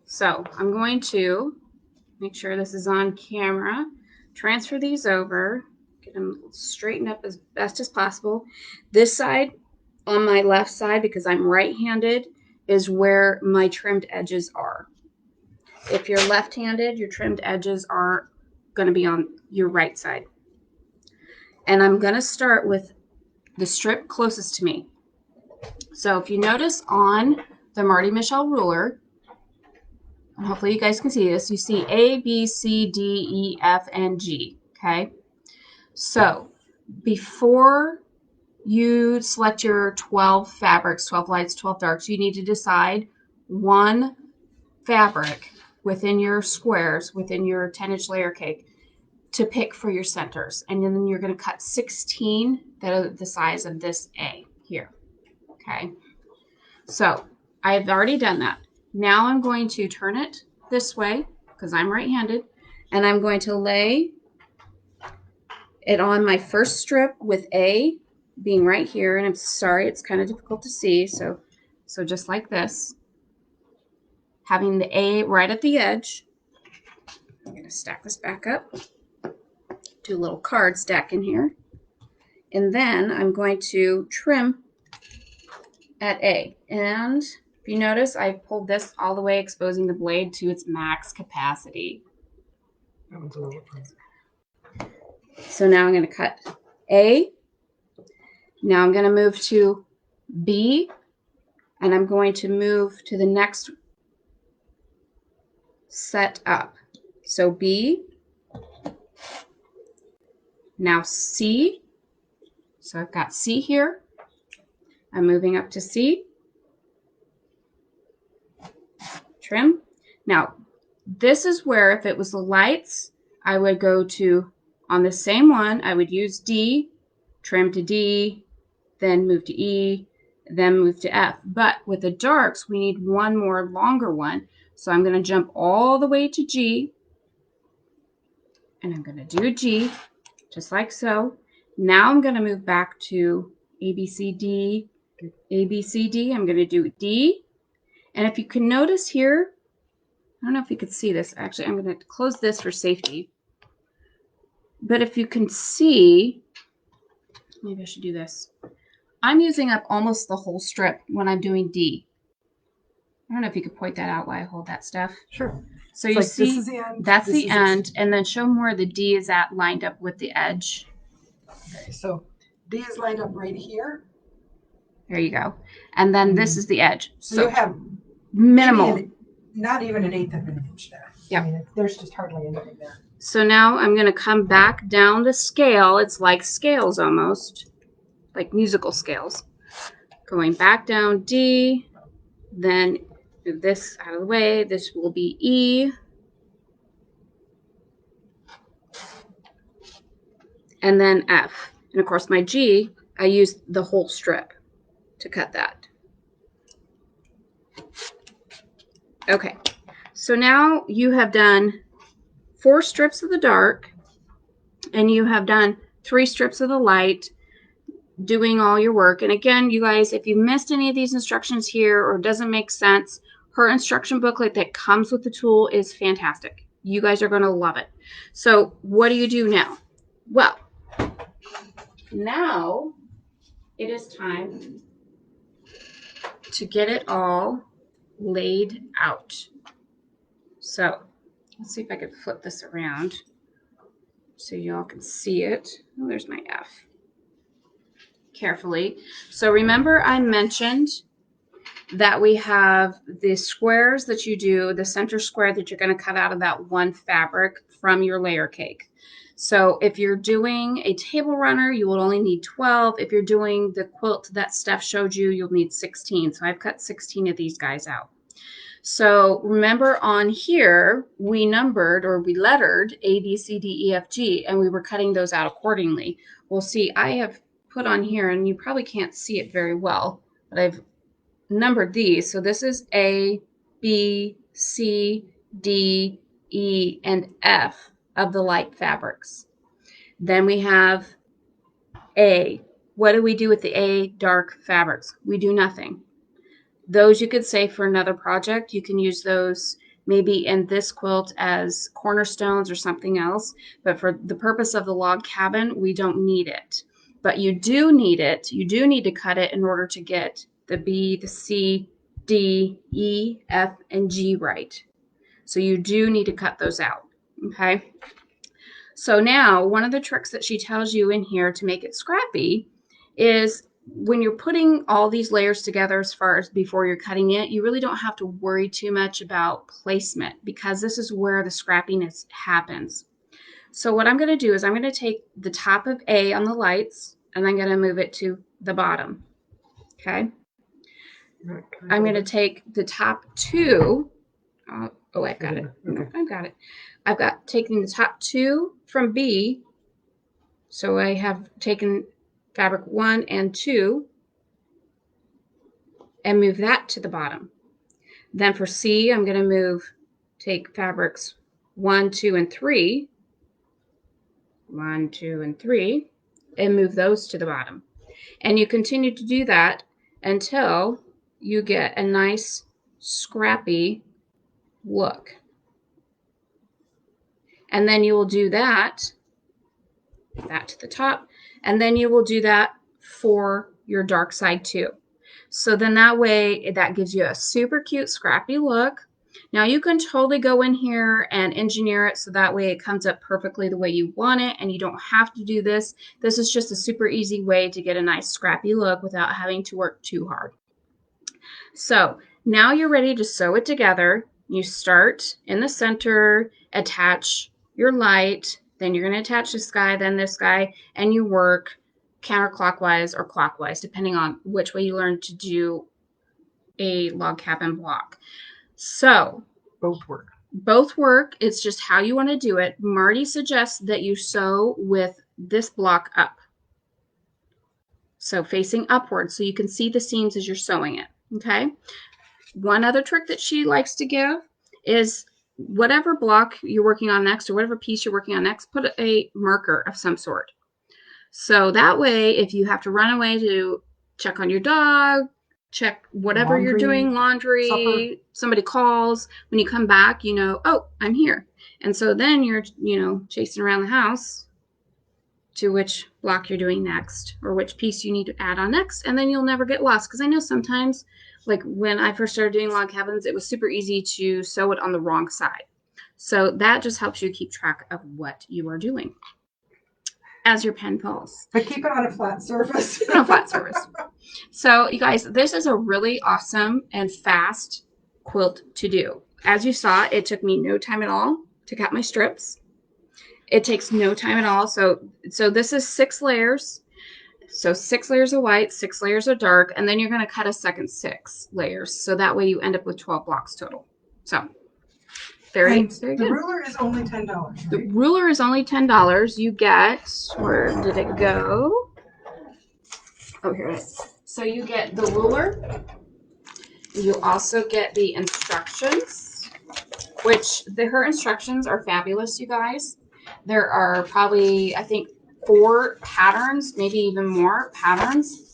So I'm going to make sure this is on camera, transfer these over, get them straightened up as best as possible. This side on my left side, because I'm right-handed, is where my trimmed edges are. If you're left-handed, your trimmed edges are going to be on your right side. And I'm going to start with the strip closest to me. So if you notice on the Marty Michelle ruler, and hopefully you guys can see this, you see A, B, C, D, E, F, and G, okay? So before you select your 12 fabrics, 12 lights, 12 darks, you need to decide one fabric within your squares, within your 10-inch layer cake, to pick for your centers. And then you're going to cut 16 that are the size of this A here. Okay, so I've already done that. Now I'm going to turn it this way because I'm right-handed, and I'm going to lay it on my first strip with A being right here. And I'm sorry, it's kind of difficult to see. So just like this, having the A right at the edge. I'm going to stack this back up. Do a little card stack in here. And then I'm going to trim at A. And if you notice, I pulled this all the way, exposing the blade to its max capacity. So now I'm going to cut A. Now I'm going to move to B, and I'm going to move to the next set up. So B, now C. So I've got C here. I'm moving up to C. Trim. Now, this is where if it was the lights, I would go to, on the same one, I would use D, trim to D, then move to E, then move to F. But with the darks, we need one more longer one. So I'm going to jump all the way to G, and I'm going to do G, just like so. Now I'm going to move back to A, B, C, D, A, B, C, D. I'm going to do D. And if you can notice here, I don't know if you could see this. Actually, I'm going to close this for safety. But if you can see, maybe I should do this. I'm using up almost the whole strip when I'm doing D. I don't know if you could point that out while I hold that stuff. Sure. So you see, this is the end. That's the end. And then show them where the D is at lined up with the edge. Okay, so D is lined up right here. There you go. And then this is the edge. So you have minimal. Not even an eighth of an inch there. Yeah. I mean, there's just hardly anything there. So now I'm going to come back down the scale. It's like scales almost, like musical scales. Going back down D, then move this out of the way. This will be E. And then F. And of course my G, I used the whole strip to cut that. Okay, so now you have done 4 strips of the dark, and you have done 3 strips of the light, doing all your work. And again, you guys, if you missed any of these instructions here or doesn't make sense, her instruction booklet that comes with the tool is fantastic. You guys are going to love it. So what do you do now? Well, now it is time to get it all laid out. So let's see if I can flip this around so y'all can see it. Oh, there's my F. Carefully. So remember I mentioned that we have the squares that you do, the center square that you're going to cut out of that one fabric from your layer cake. So if you're doing a table runner, you will only need 12. If you're doing the quilt that Steph showed you, you'll need 16. So I've cut 16 of these guys out. So remember on here, we numbered or we lettered A, B, C, D, E, F, G, and we were cutting those out accordingly. Well, see, I have put on here, and you probably can't see it very well, but I've numbered these. So this is A, B, C, D, E, and F of the light fabrics. Then we have A. What do we do with the A dark fabrics? We do nothing. Those you could save for another project. You can use those maybe in this quilt as cornerstones or something else. But for the purpose of the log cabin, we don't need it. But you do need it. You do need to cut it in order to get the B, the C, D, E, F, and G right. So you do need to cut those out. Okay. So now one of the tricks that she tells you in here to make it scrappy is when you're putting all these layers together, as far as before you're cutting it, you really don't have to worry too much about placement, because this is where the scrappiness happens. So what I'm going to do is I'm going to take the top of A on the lights, and I'm going to move it to the bottom. Okay. I'm going to take the top 2. Oh, I've got it. Okay. I've got it. I've got taking the top 2 from B. So I have taken fabric 1 and 2 and move that to the bottom. Then for C, I'm going to take fabrics 1, 2, and 3. 1, 2, and 3, and move those to the bottom. And you continue to do that until you get a nice scrappy look. And then you will do that to the top, and then you will do that for your dark side too. So then that way, that gives you a super cute scrappy look. Now you can totally go in here and engineer it so that way it comes up perfectly the way you want it, and you don't have to do this. This is just a super easy way to get a nice scrappy look without having to work too hard. So now you're ready to sew it together. You start in the center, attach your light, then you're going to attach this guy, then this guy, and you work counterclockwise or clockwise, depending on which way you learn to do a log cabin block. So both work. Both work. It's just how you want to do it. Marty suggests that you sew with this block up. So facing upward so you can see the seams as you're sewing it. Okay. One other trick that she likes to give is whatever block you're working on next or whatever piece you're working on next, put a marker of some sort. So that way, if you have to run away to check on your dog, check whatever you're doing, laundry, supper. Somebody calls, when you come back, you know, oh, I'm here. And so then you're, chasing around the house to which block you're doing next or which piece you need to add on next. And then you'll never get lost. Because I know sometimes, like when I first started doing log cabins, it was super easy to sew it on the wrong side. So that just helps you keep track of what you are doing as your pen pulls. But keep it on a flat surface. Keep it on a flat surface. So you guys, this is a really awesome and fast quilt to do. As you saw, it took me no time at all to cut my strips. It takes no time at all. So this is 6 layers. So 6 layers of white, 6 layers of dark, and then you're going to cut a second 6 layers. So that way you end up with 12 blocks total. So very good. The ruler is only $10. Right? The ruler is only $10. You get, where did it go? Oh, here it is. So you get the ruler. You also get the instructions, which her instructions are fabulous, you guys. There are probably, I think, 4 patterns, maybe even more patterns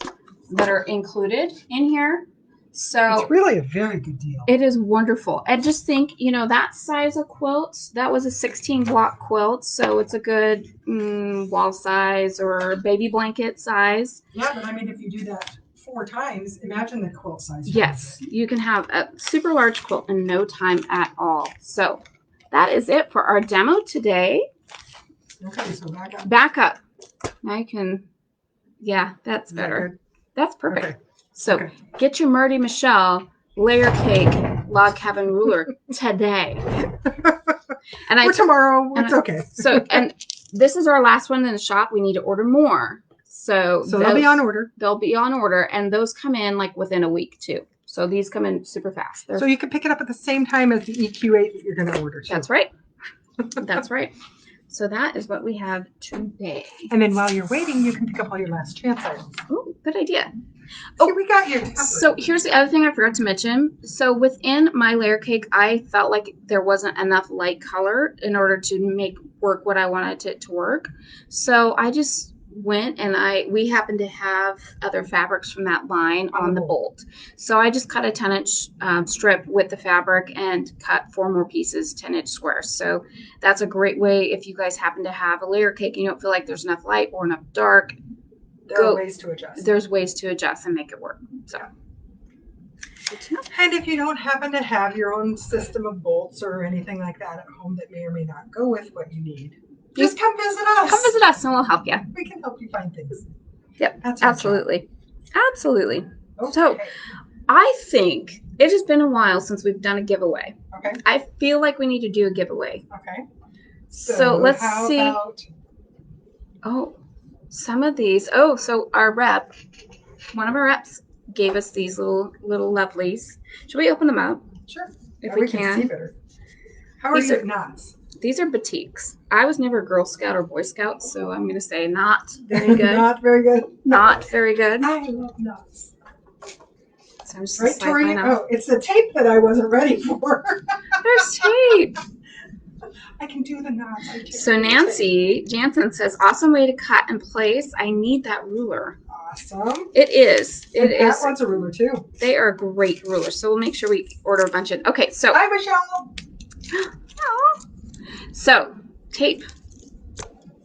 that are included in here. So it's really a very good deal. It is wonderful. And just think, that size of quilt, that was a 16 block quilt. So it's a good wall size or baby blanket size. Yeah, but I mean, if you do that 4 times, imagine the quilt size. Yes, you can have a super large quilt in no time at all. So that is it for our demo today. Okay, so back up. Back up. I can, that's better. That's perfect. Okay. So get your Marty Michelle layer cake log cabin ruler today. And tomorrow. It's okay. And this is our last one in the shop. We need to order more. So they'll be on order. They'll be on order, and those come in like within a week too. So these come in super fast. So you can pick it up at the same time as the EQ8 that you're going to order too. That's right. That's right. So that is what we have today. And then while you're waiting, you can pick up all your last chance items. Oh, good idea. Oh, we got your tablet. So here's the other thing I forgot to mention. So within my layer cake, I felt like there wasn't enough light color in order to make work what I wanted it to work. So I just went and we happened to have other fabrics from that line on the bolt. So I just cut a 10-inch strip with the fabric and cut 4 more pieces, 10-inch squares. So that's a great way if you guys happen to have a layer cake and you don't feel like there's enough light or enough dark. There are ways to adjust. There's ways to adjust and make it work. So. And if you don't happen to have your own system of bolts or anything like that at home that may or may not go with what you need, just come visit us. Come visit us and we'll help you. We can help you find things. Yep, absolutely. Absolutely. Okay. So I think it has been a while since we've done a giveaway. Okay. I feel like we need to do a giveaway. Okay. So let's see. Some of these. So our rep, one of our reps gave us these little lovelies. Should we open them up? Sure. If we can. See better. How are your knots? These are batiks. I was never a Girl Scout or Boy Scout, so I'm going to say not very good. Not very good. Not very good. I love knots. So I'm just right, Tori? Oh, it's the tape that I wasn't ready for. There's tape. I can do the knots. So Nancy Jansen says, awesome way to cut and place. I need that ruler. Awesome. It is. That one's a ruler too. They are great rulers. So we'll make sure we order a bunch of. Okay, so. Bye, Michelle. So tape.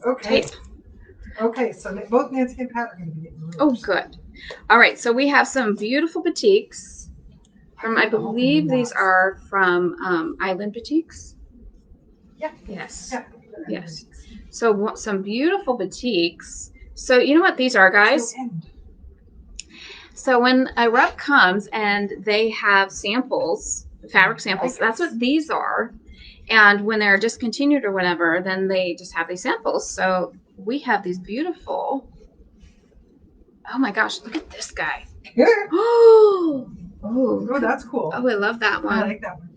Okay. Tape. Okay, so both Nancy and Pat are going to be getting rulers. Oh, good. All right, so we have some beautiful batiks. I believe these are from Eileen Batiks. Yeah. Yes. Yeah. Yes. So some beautiful batiks. So you know what these are, guys? So when a rep comes and they have samples, fabric samples, that's what these are. And when they're discontinued or whatever, then they just have these samples. So we have these beautiful Oh my gosh, look at this guy. Yeah. Oh, Oh, that's cool. Oh, I love that one. I like that one.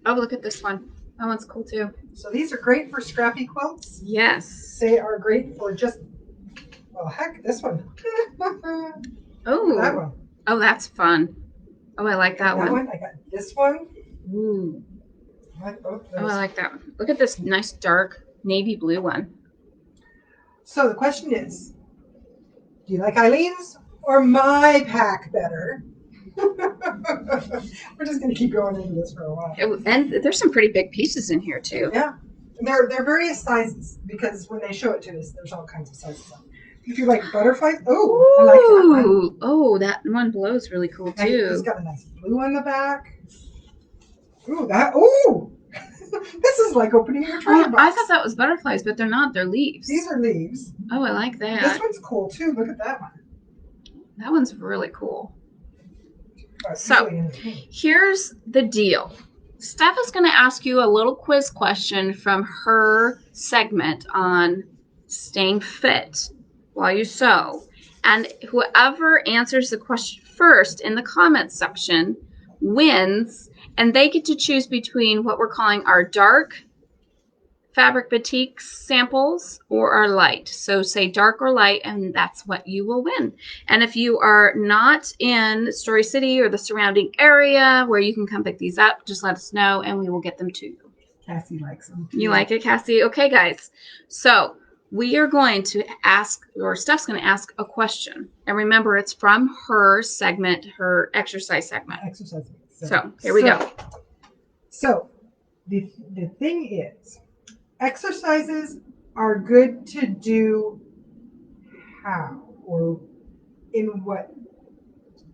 Oh, look at this one. That one's cool too. So these are great for scrappy quilts. Yes. They are great for just, well, heck, this one. Oh, that one. Oh, that's fun. Oh, I like that one. I got this one. Ooh. I like both of those. Oh, I like that one. Look at this nice dark navy blue one. So the question is, do you like Eileen's or my pack better? We're just going to keep going into this for a while. And there's some pretty big pieces in here too. Yeah. They're various sizes because when they show it to us, there's all kinds of sizes. If you like butterflies, I like that one. Oh, that one blows really cool too. It's got a nice blue on the back. Ooh, this is like opening your treasure box. I thought that was butterflies, but they're not. They're leaves. These are leaves. Oh, I like that. This one's cool too. Look at that one. That one's really cool. So here's the deal. Steph is going to ask you a little quiz question from her segment on staying fit while you sew. And whoever answers the question first in the comments section wins. And they get to choose between what we're calling our dark fabric batik samples or our light. So say dark or light, and that's what you will win. And if you are not in Story City or the surrounding area where you can come pick these up, just let us know and we will get them to you. Cassie likes them. You like it, Cassie? Okay, guys. So we are going to ask, or Steph's going to ask a question. And remember, it's from her segment, her exercise segment. So here we go. So the thing is, exercises are good to do how or in what?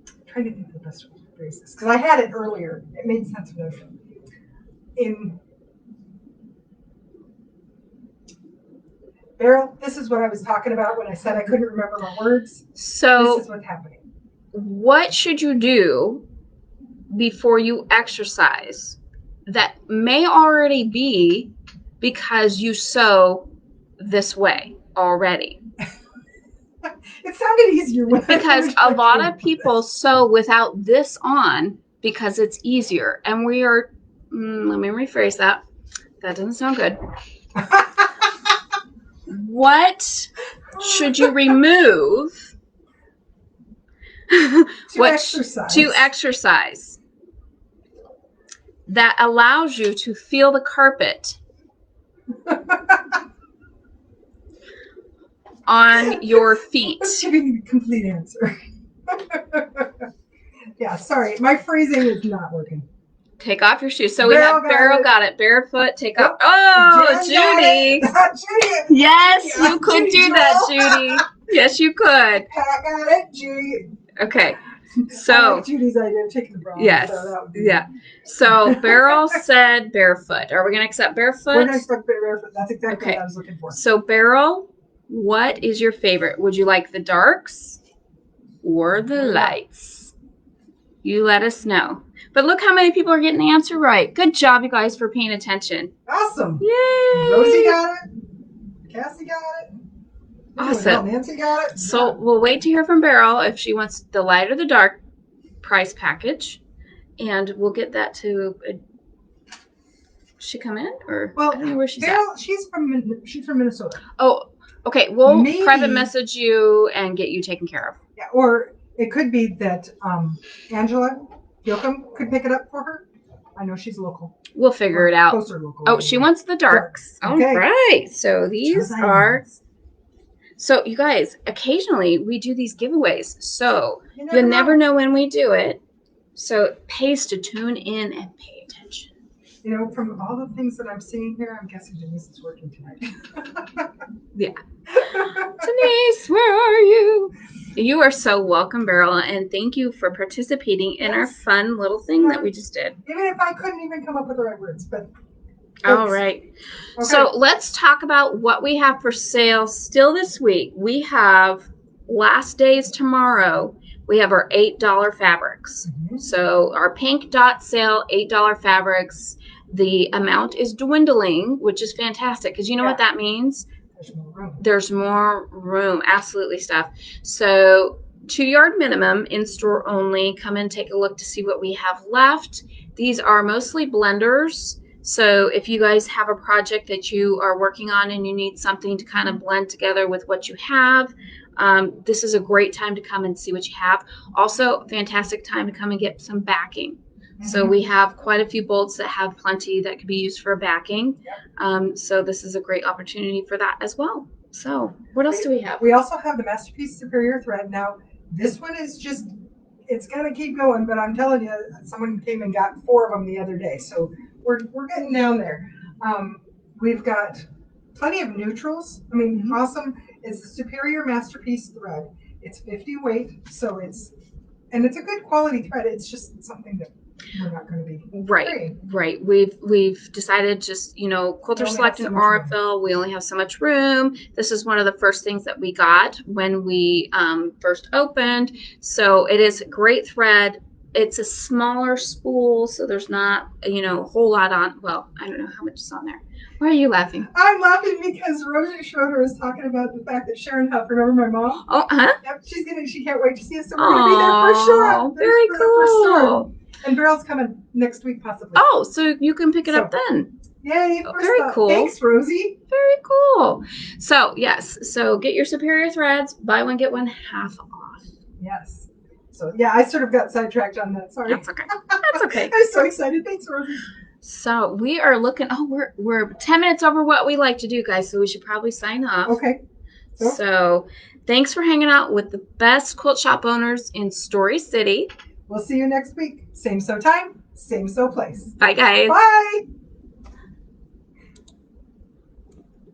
I'm trying to think of the best way to phrase this because I had it earlier. It made sense of notion. Beryl, this is what I was talking about when I said I couldn't remember my words. So this is what's happening. What should you do before you exercise that may already be because you sew this way already? It sounded easier because a lot of people sew without this on because it's easier, and we are let me rephrase that doesn't sound good. What should you remove to exercise that allows you to feel the carpet on your feet? Let's give you the complete answer. Yeah, sorry. My phrasing is not working. Take off your shoes. So Beryl got it. Barefoot, take off. Oh, Judy. Judy. Yes, yeah, you could do that, Judy. Yes, you could. I got it, Judy. Okay. So Judy's idea of taking the bra. Yes. Yeah. So Beryl said barefoot. Are we going to accept barefoot? We're going to accept barefoot. That's exactly what I was looking for. So Beryl, what is your favorite? Would you like the darks or the lights? You let us know. But look how many people are getting the answer right. Good job, you guys, for paying attention. Awesome. Yay. Rosie got it. Cassie got it. Awesome. Nancy got it. So we'll wait to hear from Beryl if she wants the light or the dark price package. And we'll get that to... she come in? Or I don't know where she's Beryl, at. She's from Minnesota. Oh, okay. We'll private message you and get you taken care of. Yeah, or it could be that Angela Yoakum could pick it up for her. I know she's local. We'll figure it out. Closer local. Oh, she wants the darks. Okay. All right. So these are... So you guys, occasionally we do these giveaways. So you never know when we do it. So it pays to tune in and pay attention. You know, from all the things that I'm seeing here, I'm guessing Denise is working tonight. Yeah. Denise, where are you? You are so welcome, Beryl, and thank you for participating in our fun little thing that we just did. Even if I couldn't even come up with the right words, but... All right. Okay. So let's talk about what we have for sale still this week. We have last days tomorrow. We have our $8 fabrics. Mm-hmm. So our pink dot sale, $8 fabrics. The amount is dwindling, which is fantastic because you know what that means? There's more room. There's more room. Absolutely, Steph. So 2-yard minimum, in-store only. Come and take a look to see what we have left. These are mostly blenders. So if you guys have a project that you are working on and you need something to kind of blend together with what you have, this is a great time to come and see what you have. Also, a fantastic time to come and get some backing. So we have quite a few bolts that have plenty that could be used for backing. So this is a great opportunity for that as well. So what else do we have? We also have the Masterpiece Superior Thread. Now, this one is just, it's going to keep going, but I'm telling you, someone came and got 4 of them the other day. So we're getting down there. We've got plenty of neutrals. I mean, awesome. It's the Superior Masterpiece Thread. It's 50 weight, so it's a good quality thread. It's just something that we're not going to be right. We've decided just, Quilter Select and Aurifil, we only have so much room. This is one of the first things that we got when we first opened. So it is a great thread. It's a smaller spool, so there's not a whole lot on. Well, I don't know how much is on there. Why are you laughing? I'm laughing because Rosie Schroeder is talking about the fact that Sharon Huff, remember my mom? Oh, huh? Yep, she can't wait to see us, so we're going to be there for sure. Very cool. And Beryl's coming next week, possibly. Oh, so you can pick it up then. Yay, very cool. Thanks, Rosie. Very cool. So, yes, so get your Superior threads, buy one, get one half off. Yes. So, yeah, I sort of got sidetracked on that. Sorry. That's okay. That's okay. I'm so excited. Thanks, Rosie. So we are looking. Oh, we're 10 minutes over what we like to do, guys. So we should probably sign off. Okay. So thanks for hanging out with the best quilt shop owners in Story City. We'll see you next week. Same so time, same so place. Bye, guys. Bye.